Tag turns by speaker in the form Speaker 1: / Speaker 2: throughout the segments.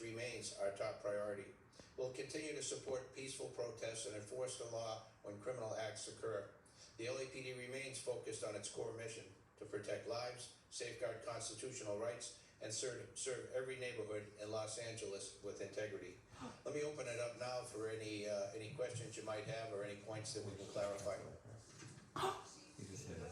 Speaker 1: remains our top priority. We'll continue to support peaceful protests and enforce the law when criminal acts occur. The LAPD remains focused on its core mission to protect lives, safeguard constitutional rights, and serve every neighborhood in Los Angeles with integrity. Let me open it up now for any questions you might have or any points that we can clarify.
Speaker 2: You just hit it.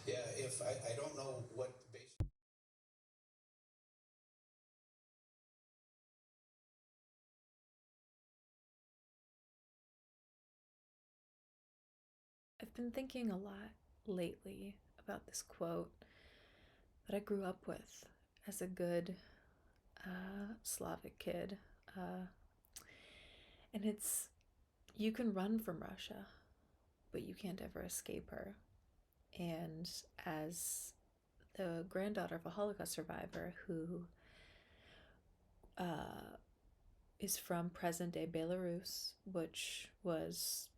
Speaker 1: Yeah, if I don't know what base.
Speaker 3: I've been thinking a lot lately about this quote that I grew up with as a good Slavic kid. And it's, you can run from Russia, but you can't ever escape her. And as the granddaughter of a Holocaust survivor who is from present day Belarus, which was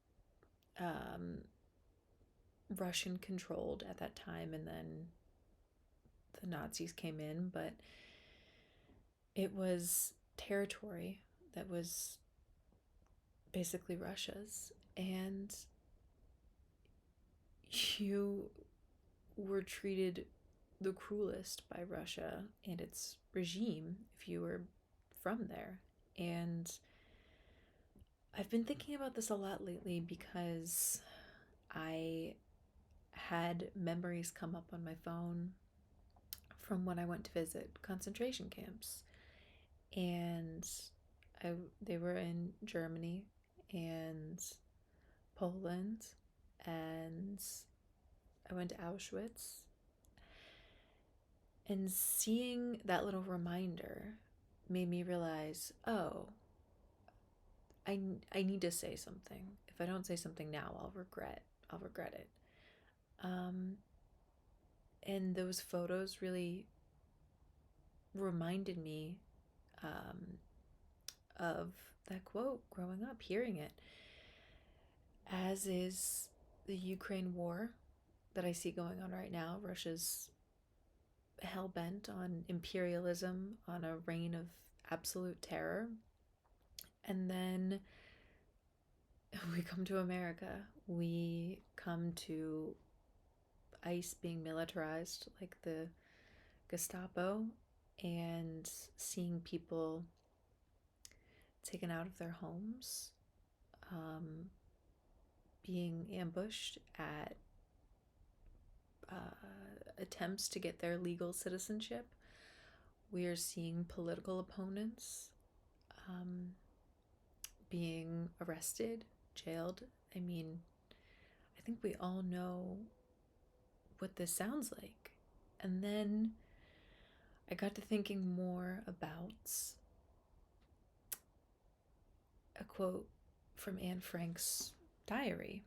Speaker 3: Russian controlled at that time, and then the Nazis came in, but it was territory that was basically Russia's, and you were treated the cruelest by Russia and its regime if you were from there. And I've been thinking about this a lot lately because I had memories come up on my phone from when I went to visit concentration camps. And they were in Germany and Poland, and I went to Auschwitz. And seeing that little reminder made me realize, oh, I need to say something. If I don't say something now, I'll regret it. And those photos really reminded me of that quote growing up, hearing it, as is the Ukraine war that I see going on right now. Russia's hell-bent on imperialism, on a reign of absolute terror. And then we come to America. We come to ICE being militarized like the Gestapo, and seeing people taken out of their homes, being ambushed at attempts to get their legal citizenship. We are seeing political opponents being arrested, jailed. I mean, I think we all know what this sounds like. And then I got to thinking more about a quote from Anne Frank's diary,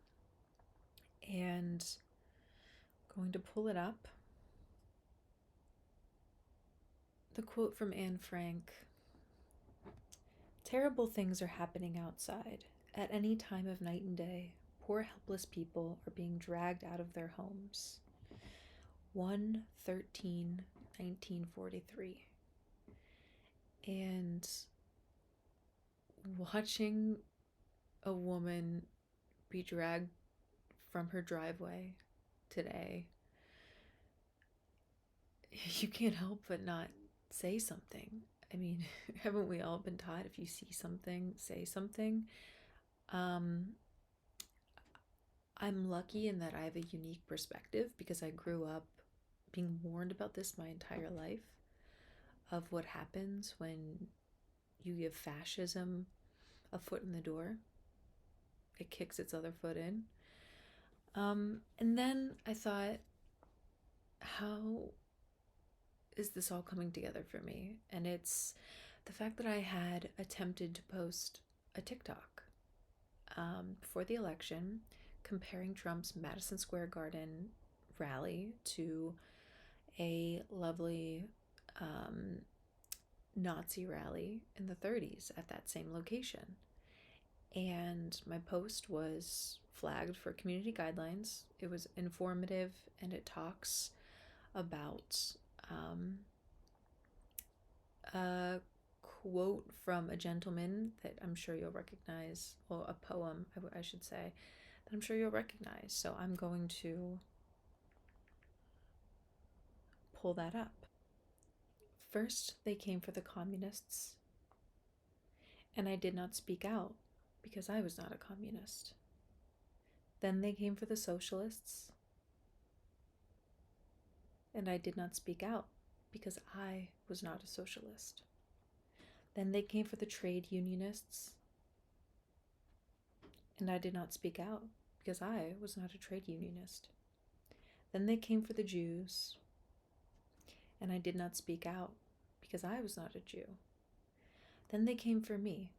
Speaker 3: and going to pull it up. The quote from Anne Frank: "Terrible things are happening outside. At any time of night and day, poor helpless people are being dragged out of their homes." 1/13/1943. And watching a woman be dragged from her driveway today, you can't help but not say something. I mean, haven't we all been taught, if you see something, say something? I'm lucky in that I have a unique perspective because I grew up being warned about this my entire life, of what happens when you give fascism a foot in the door. It kicks its other foot in. And then I thought, how is this all coming together for me? And it's the fact that I had attempted to post a TikTok before the election, comparing Trump's Madison Square Garden rally to a lovely Nazi rally in the 30s at that same location. And my post was flagged for community guidelines. It was informative, and it talks about a quote from a gentleman that I'm sure you'll recognize, or a poem, I should say, that I'm sure you'll recognize. So I'm going to pull that up. First, they came for the communists, and I did not speak out because I was not a communist. Then they came for the socialists, and I did not speak out because I was not a socialist. Then they came for the trade unionists, and I did not speak out because I was not a trade unionist. Then they came for the Jews, and I did not speak out because I was not a Jew. Then they came for me,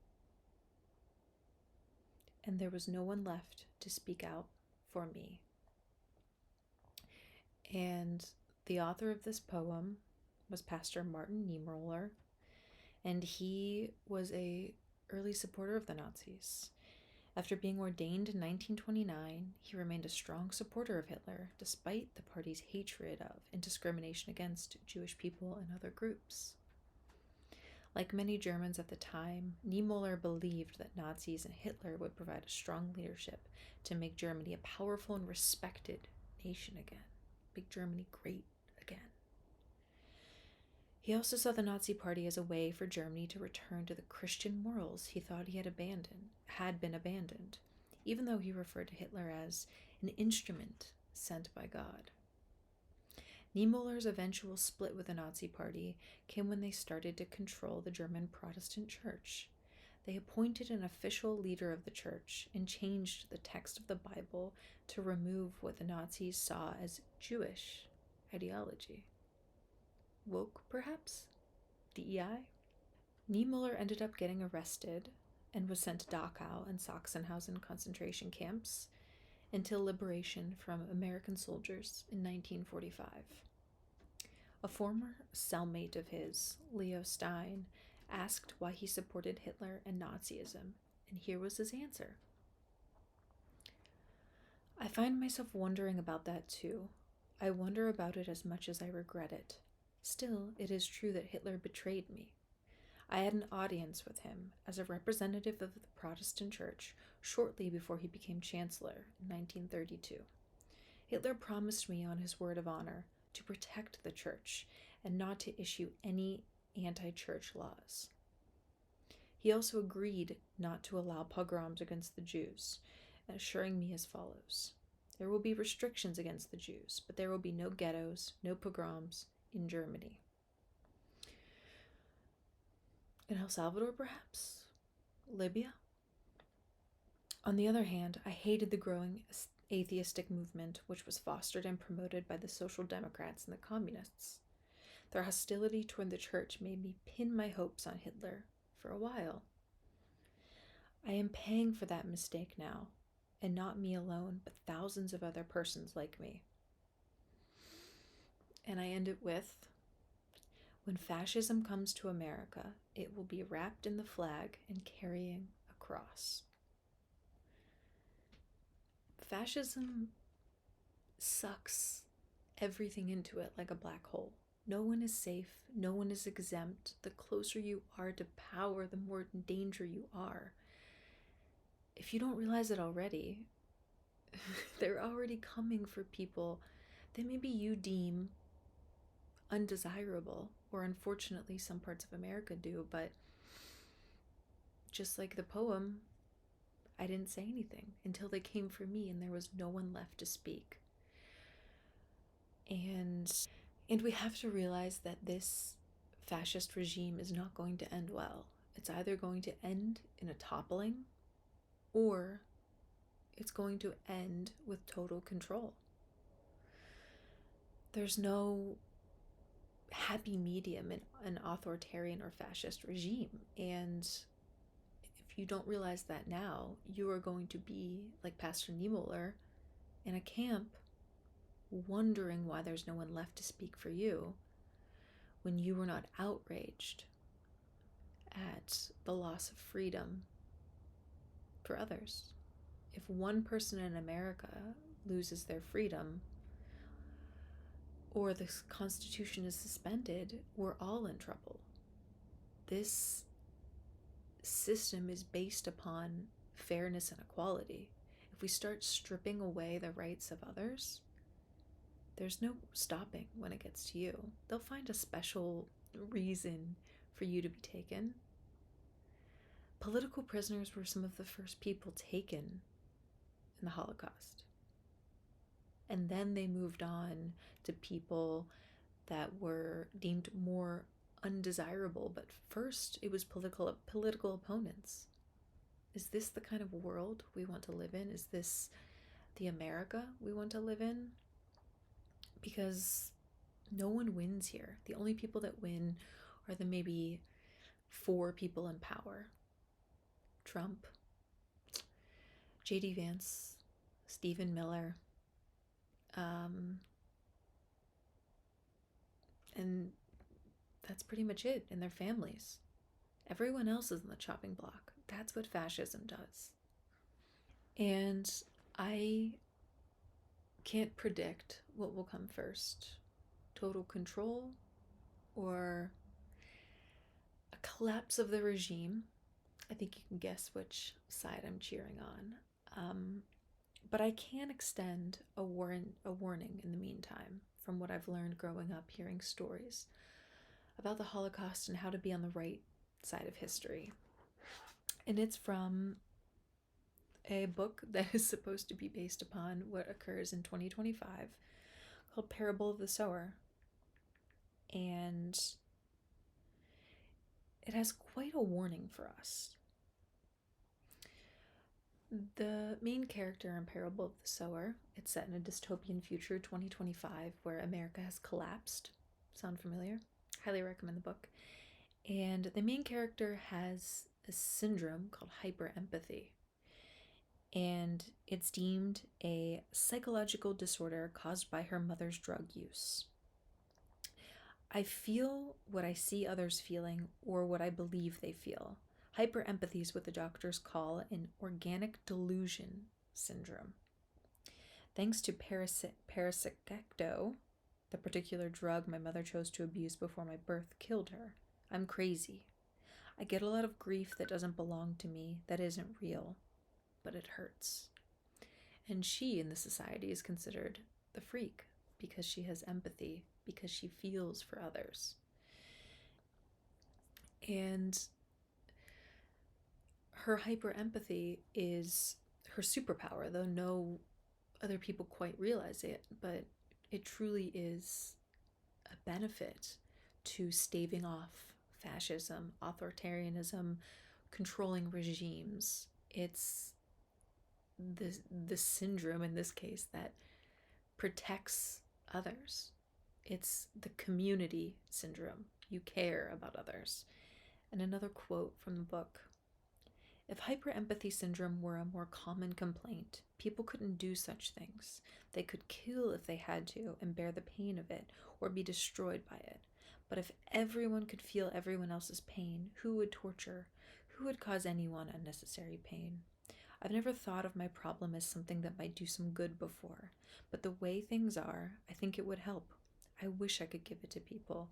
Speaker 3: and there was no one left to speak out for me. And the author of this poem was Pastor Martin Niemöller, and he was a early supporter of the Nazis. After being ordained in 1929, he remained a strong supporter of Hitler, despite the party's hatred of and discrimination against Jewish people and other groups. Like many Germans at the time, Niemöller believed that Nazis and Hitler would provide a strong leadership to make Germany a powerful and respected nation again, make Germany great again. He also saw the Nazi Party as a way for Germany to return to the Christian morals he thought he had been abandoned, even though he referred to Hitler as an instrument sent by God. Niemöller's eventual split with the Nazi Party came when they started to control the German Protestant Church. They appointed an official leader of the church and changed the text of the Bible to remove what the Nazis saw as Jewish ideology. Woke, perhaps? DEI? Niemöller ended up getting arrested and was sent to Dachau and Sachsenhausen concentration camps until liberation from American soldiers in 1945. A former cellmate of his, Leo Stein, asked why he supported Hitler and Nazism, and here was his answer. I find myself wondering about that too. I wonder about it as much as I regret it. Still, it is true that Hitler betrayed me. I had an audience with him as a representative of the Protestant Church shortly before he became Chancellor in 1932. Hitler promised me on his word of honor to protect the Church and not to issue any anti-church laws. He also agreed not to allow pogroms against the Jews, assuring me as follows: there will be restrictions against the Jews, but there will be no ghettos, no pogroms in Germany. In El Salvador, perhaps? Libya? On the other hand, I hated the growing atheistic movement which was fostered and promoted by the Social Democrats and the Communists. Their hostility toward the church made me pin my hopes on Hitler for a while. I am paying for that mistake now, and not me alone, but thousands of other persons like me. And I end it with, when fascism comes to America, it will be wrapped in the flag and carrying a cross. Fascism sucks everything into it like a black hole. No one is safe. No one is exempt. The closer you are to power, the more in danger you are. If you don't realize it already, they're already coming for people that maybe you deem undesirable, or unfortunately some parts of America do, but just like the poem, I didn't say anything until they came for me and there was no one left to speak. And we have to realize that this fascist regime is not going to end well. It's either going to end in a toppling, or it's going to end with total control. There's no happy medium in an authoritarian or fascist regime, and if you don't realize that now, you are going to be like Pastor Niemöller in a camp wondering why there's no one left to speak for you when you were not outraged at the loss of freedom for others. If one person in America loses their freedom, or the Constitution is suspended, we're all in trouble. This system is based upon fairness and equality. If we start stripping away the rights of others, there's no stopping when it gets to you. They'll find a special reason for you to be taken. Political prisoners were some of the first people taken in the Holocaust. And then they moved on to people that were deemed more undesirable. But first, it was political opponents. Is this the kind of world we want to live in? Is this the America we want to live in? Because no one wins here. The only people that win are the maybe 4 people in power. Trump, J.D. Vance, Stephen Miller, and that's pretty much it, and their families. Everyone else is on the chopping block. That's what fascism does. And I can't predict what will come first. Total control or a collapse of the regime. I think you can guess which side I'm cheering on. But I can extend a warning in the meantime from what I've learned growing up hearing stories about the Holocaust and how to be on the right side of history. And it's from a book that is supposed to be based upon what occurs in 2025 called Parable of the Sower. And it has quite a warning for us. The main character in Parable of the Sower, it's set in a dystopian future, 2025, where America has collapsed. Sound familiar? Highly recommend the book. And the main character has a syndrome called hyperempathy. And it's deemed a psychological disorder caused by her mother's drug use. I feel what I see others feeling or what I believe they feel. Hyperempathy is what the doctors call an organic delusion syndrome. Thanks to Parasicecto, the particular drug my mother chose to abuse before my birth killed her, I'm crazy. I get a lot of grief that doesn't belong to me, that isn't real, but it hurts. And she in the society is considered the freak because she has empathy, because she feels for others. And her hyperempathy is her superpower, though no other people quite realize it, but it truly is a benefit to staving off fascism, authoritarianism, controlling regimes. It's the syndrome in this case that protects others. It's the community syndrome. You care about others. And another quote from the book: if hyperempathy syndrome were a more common complaint, people couldn't do such things. They could kill if they had to and bear the pain of it or be destroyed by it. But if everyone could feel everyone else's pain, who would torture? Who would cause anyone unnecessary pain? I've never thought of my problem as something that might do some good before, but the way things are, I think it would help. I wish I could give it to people.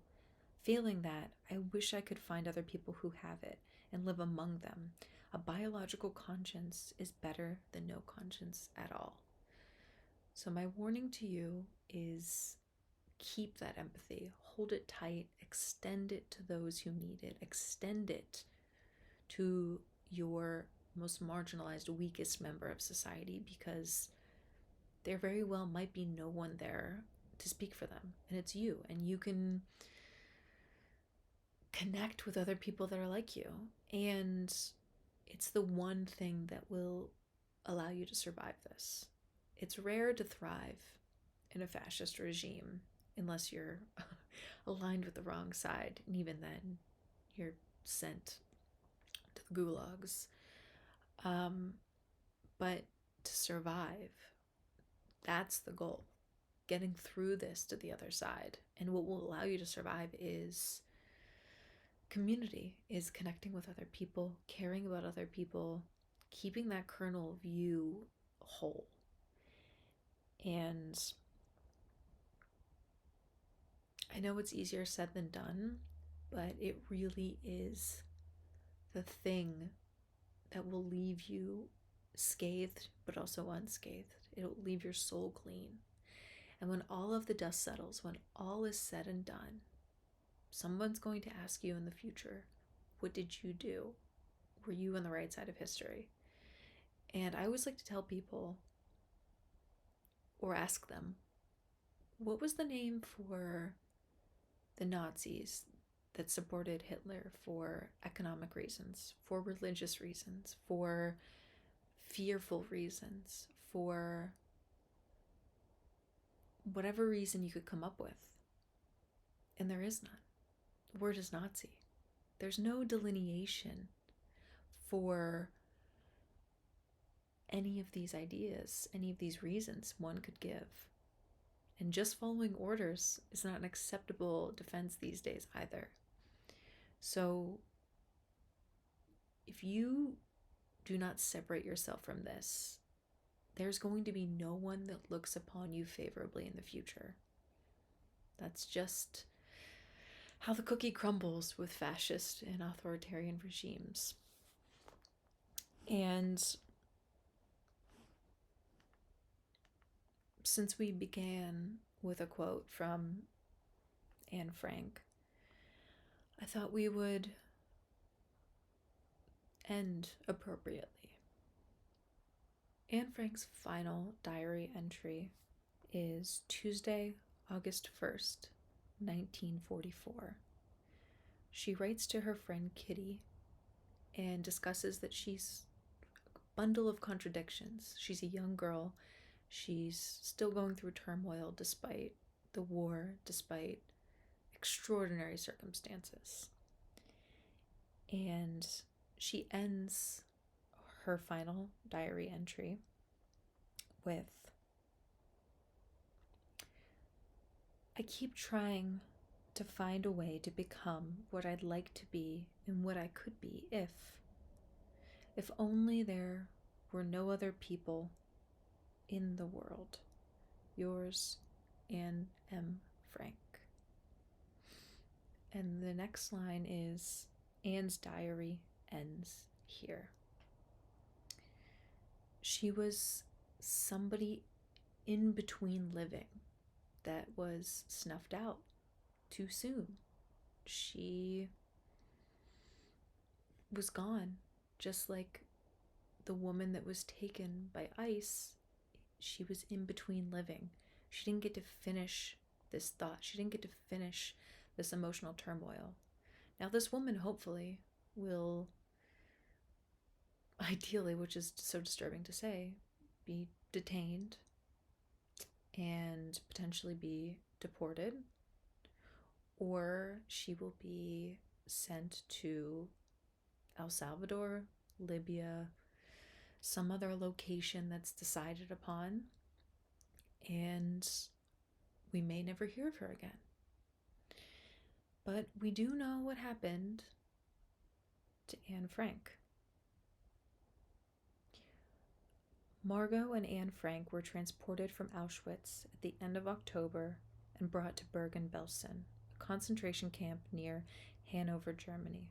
Speaker 3: Failing that, I wish I could find other people who have it and live among them. A biological conscience is better than no conscience at all. So my warning to you is keep that empathy, hold it tight, extend it to those who need it, extend it to your most marginalized, weakest member of society, because there very well might be no one there to speak for them, and it's you, and you can connect with other people that are like you, and it's the one thing that will allow you to survive this. It's rare to thrive in a fascist regime unless you're aligned with the wrong side, and even then you're sent to the gulags. But to survive, that's the goal. Getting through this to the other side. And what will allow you to survive is community is connecting with other people, caring about other people, keeping that kernel of you whole. And I know it's easier said than done, but it really is the thing that will leave you scathed, but also unscathed. It'll leave your soul clean. And when all of the dust settles, when all is said and done, someone's going to ask you in the future, what did you do? Were you on the right side of history? And I always like to tell people, or ask them, what was the name for the Nazis that supported Hitler for economic reasons, for religious reasons, for fearful reasons, for whatever reason you could come up with? And there is none. The word is Nazi. There's no delineation for any of these ideas, any of these reasons one could give. And just following orders is not an acceptable defense these days either. So if you do not separate yourself from this, there's going to be no one that looks upon you favorably in the future. That's just how the cookie crumbles with fascist and authoritarian regimes. And since we began with a quote from Anne Frank, I thought we would end appropriately. Anne Frank's final diary entry is Tuesday, August 1st, 1944. She writes to her friend Kitty and discusses that she's a bundle of contradictions. She's a young girl. She's still going through turmoil despite the war, despite extraordinary circumstances. And she ends her final diary entry with, I keep trying to find a way to become what I'd like to be and what I could be if only there were no other people in the world. Yours, Anne M. Frank. And the next line is, Anne's diary ends here. She was somebody in between living that was snuffed out too soon. She was gone, just like the woman that was taken by ICE. She was in between living. She didn't get to finish this thought. She didn't get to finish this emotional turmoil. Now this woman hopefully will, ideally, which is so disturbing to say, be detained and potentially be deported, or she will be sent to El Salvador, Libya, some other location that's decided upon, and we may never hear of her again. But we do know what happened to Anne Frank. Margot and Anne Frank were transported from Auschwitz at the end of October and brought to Bergen-Belsen, a concentration camp near Hanover, Germany.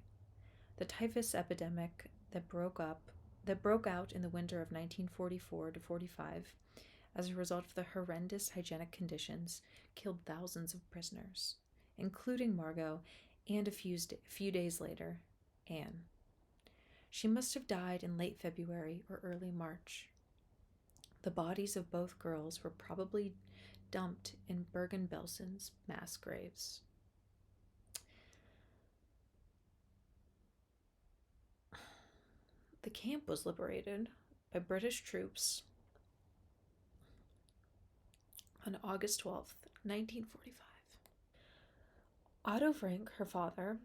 Speaker 3: The typhus epidemic that broke out in the winter of 1944 to 45, as a result of the horrendous hygienic conditions, killed thousands of prisoners, including Margot, and a few days later, Anne. She must have died in late February or early March. The bodies of both girls were probably dumped in Bergen-Belsen's mass graves. The camp was liberated by British troops on August 12th, 1945. Otto Frank, her father,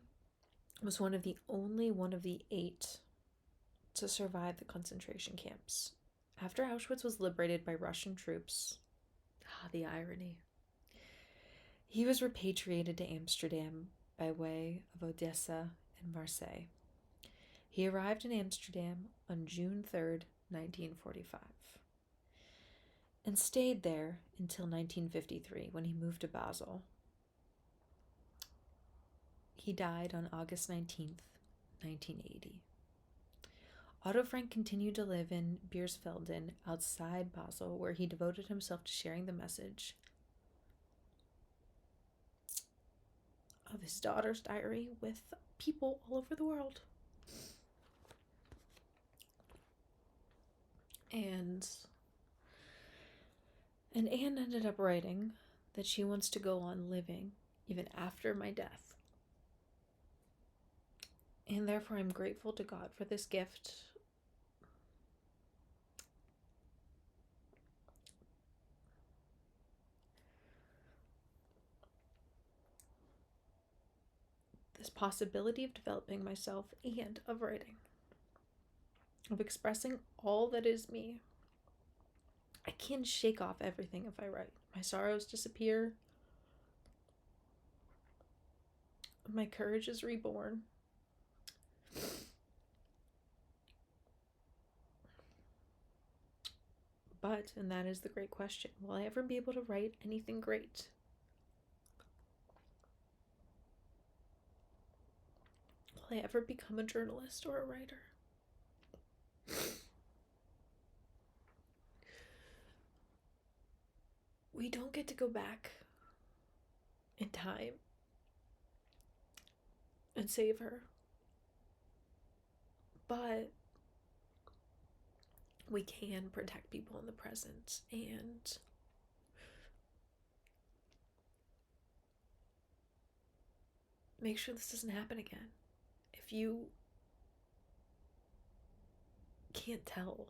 Speaker 3: was one of the 8 to survive the concentration camps. After Auschwitz was liberated by Russian troops, the irony, he was repatriated to Amsterdam by way of Odessa and Marseille. He arrived in Amsterdam on June 3rd, 1945, and stayed there until 1953 when he moved to Basel. He died on August 19th, 1980. Otto Frank continued to live in Beersfelden outside Basel, where he devoted himself to sharing the message of his daughter's diary with people all over the world. And Anne ended up writing that she wants to go on living even after my death. And therefore I'm grateful to God for this gift. This possibility of developing myself and of writing, of expressing all that is me. I can shake off everything if I write. My sorrows disappear. My courage is reborn. But, and that is the great question, will I ever be able to write anything great? Will I ever become a journalist or a writer? We don't get to go back in time and save her. But we can protect people in the present and make sure this doesn't happen again. If you can't tell,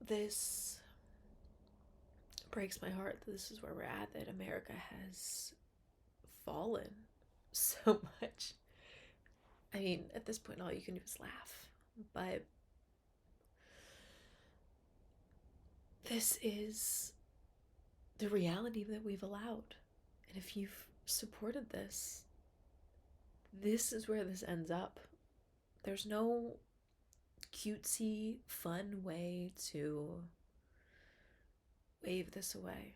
Speaker 3: this breaks my heart that this is where we're at, that America has fallen so much. I mean, at this point, all you can do is laugh. But this is the reality that we've allowed. And if you've supported this, this is where this ends up. There's no cutesy, fun way to wave this away.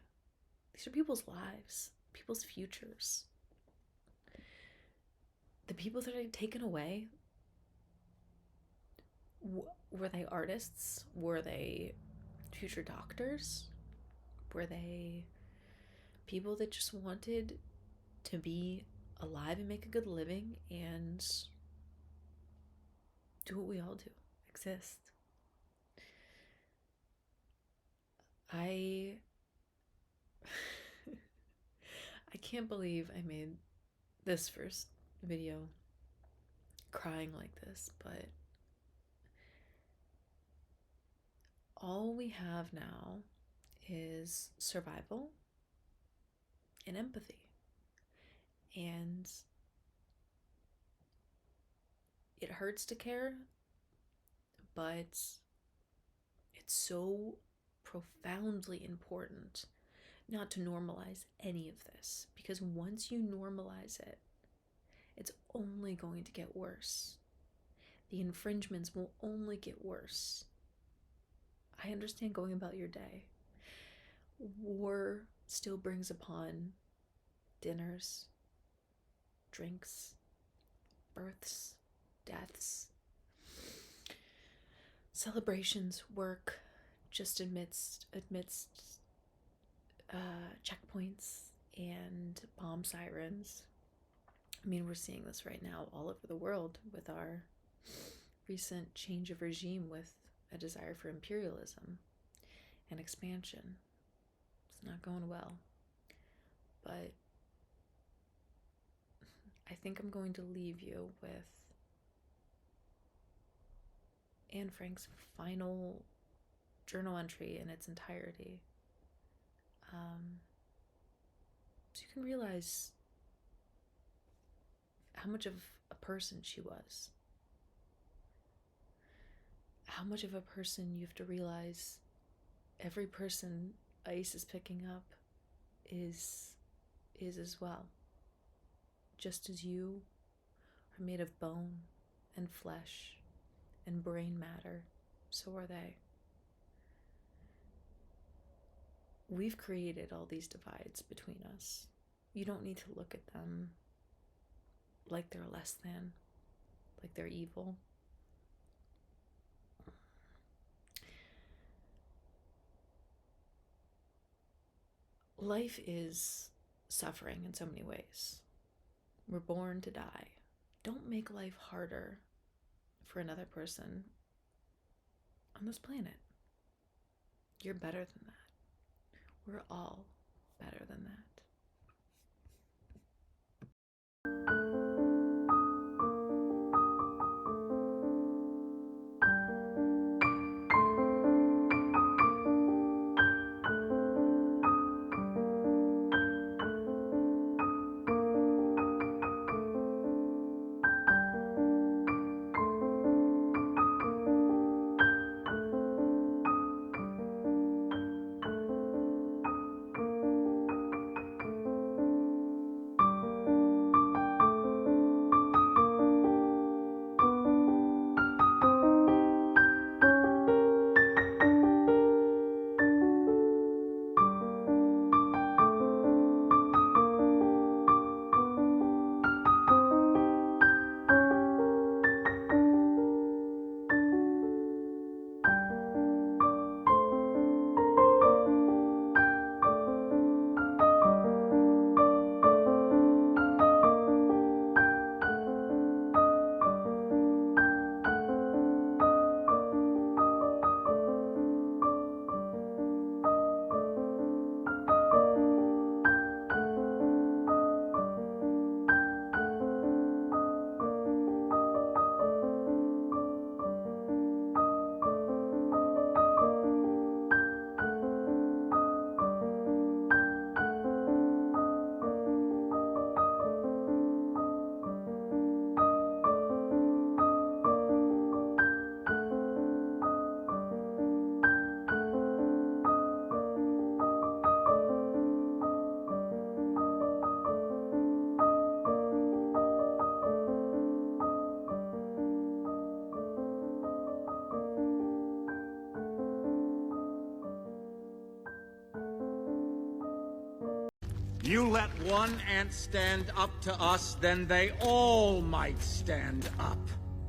Speaker 3: These are people's lives, people's futures. The people that are taken away, were they artists? Were they future doctors? Were they people that just wanted to be alive and make a good living and do what we all do, exist? I can't believe I made this first video crying like this, but all we have now is survival and empathy. And it hurts to care, but it's so profoundly important not to normalize any of this, because once you normalize it, it's only going to get worse. The infringements will only get worse. I understand going about your day. War still brings upon dinners, drinks, births, deaths, celebrations, work, just amidst checkpoints and bomb sirens. I mean, we're seeing this right now all over the world with our recent change of regime, with a desire for imperialism and expansion. It's not going well. But I think I'm going to leave you with Anne Frank's final journal entry in its entirety. So you can realize how much of a person she was. How much of a person you have to realize every person ICE is picking up is as well. just as you are made of bone and flesh and brain matter, so are they. We've created all these divides between us. You don't need to look at them like they're less than, like they're evil. Life is suffering in so many ways. We're born to die. Don't make life harder for another person on this planet. You're better than that. We're all better than that.
Speaker 4: You let one ant stand up to us, then they all might stand up.